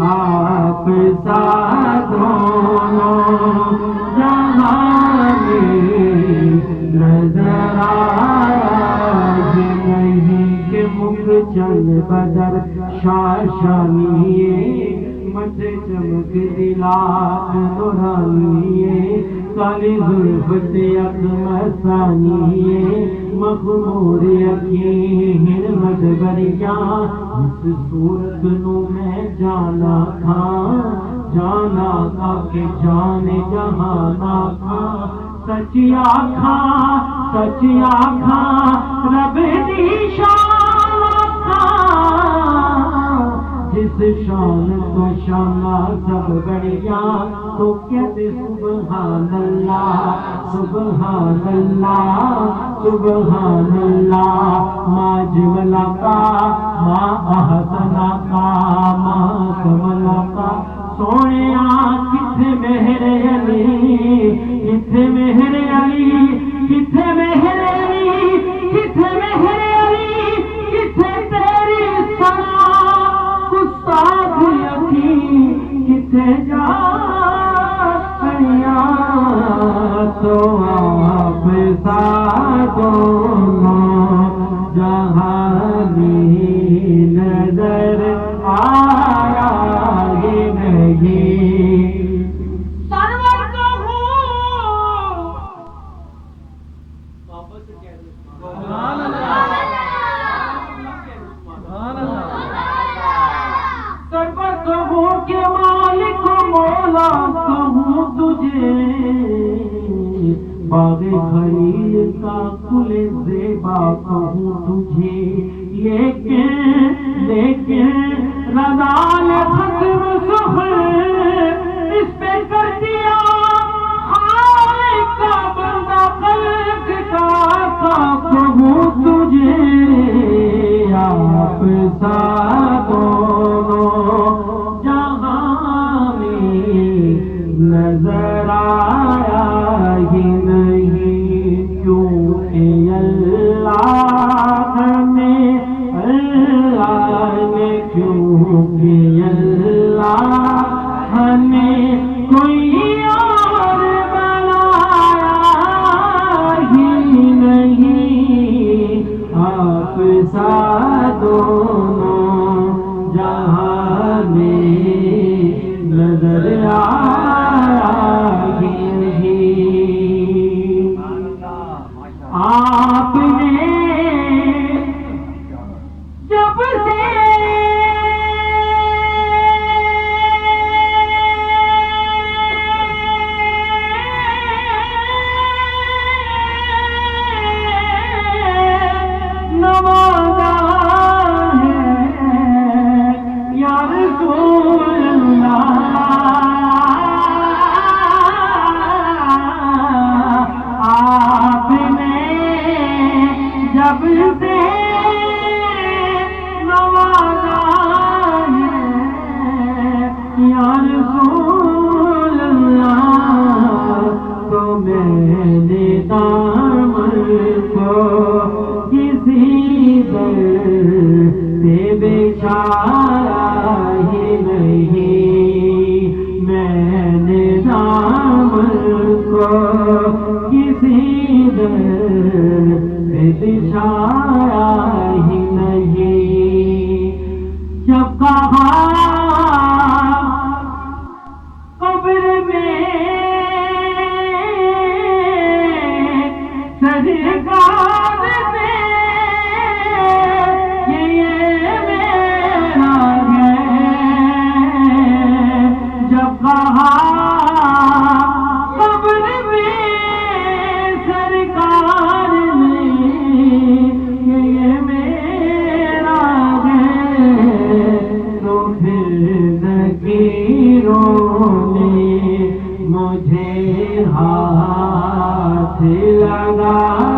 آپ سا دونوں جہاں میں نظر آیا نہیں کہ مکھ چند بدر شاشانیے مٹھ چمک دلات نورانیے کالی زلف تیق مسانیے مخمور یقین مدبریاں اس صورت نو میں جانا تھا کہ جان جہانا تھا سچی آکھاں رب دی شان آکھاں جس شان تو شانہ سب بڑیا تو کہتے سبحان اللہ سبحان اللہ سبحان اللہ ما جملہ کا ما احسنہ کا ما کملہ کا سونے کتھے مہر علی کتھے مہر علی کتھے مہر علی کتھے مہر علی کتھے تیری سنا گستاخ یقین کتھے جا تو آپ سا دونوں جہانی نظر آیا ہی نہیں سرور کو ہوں سرور کو ہوں کہ مالک مولا کہوں تجھے باغ خلیل کا کل زیبا کہوں تجھے لیکن رضا نے ختم سخن اس پہ کر دیا خالق کا بندہ خلق کا کہوں تجھے آپ سا دونوں جہاں میں نظر آیا ہی نہیں کیونکہ اللہ نے کیونکہ اللہ نے کوئی اور بنایا ہی نہیں آپ سا دونوں جہاں میں نظر آیا ہی نہیں آپ نے جب سے نوازا ہے یا رسول اللہ آپ نے جب سے نوازا ہے یا رسول اللہ تو میں نے دامن کو کسی در پہ بچھایا ہی نہیں میں نے دامن کو کسی در پہ بچھایا ہی نہیں جب کہا قبر میں سرکار نے یہ میرا ہے جب کہا قبر میں سرکار نے یہ میرا ہے تو پھر نکیروں نے مجھے ہاتھ لگا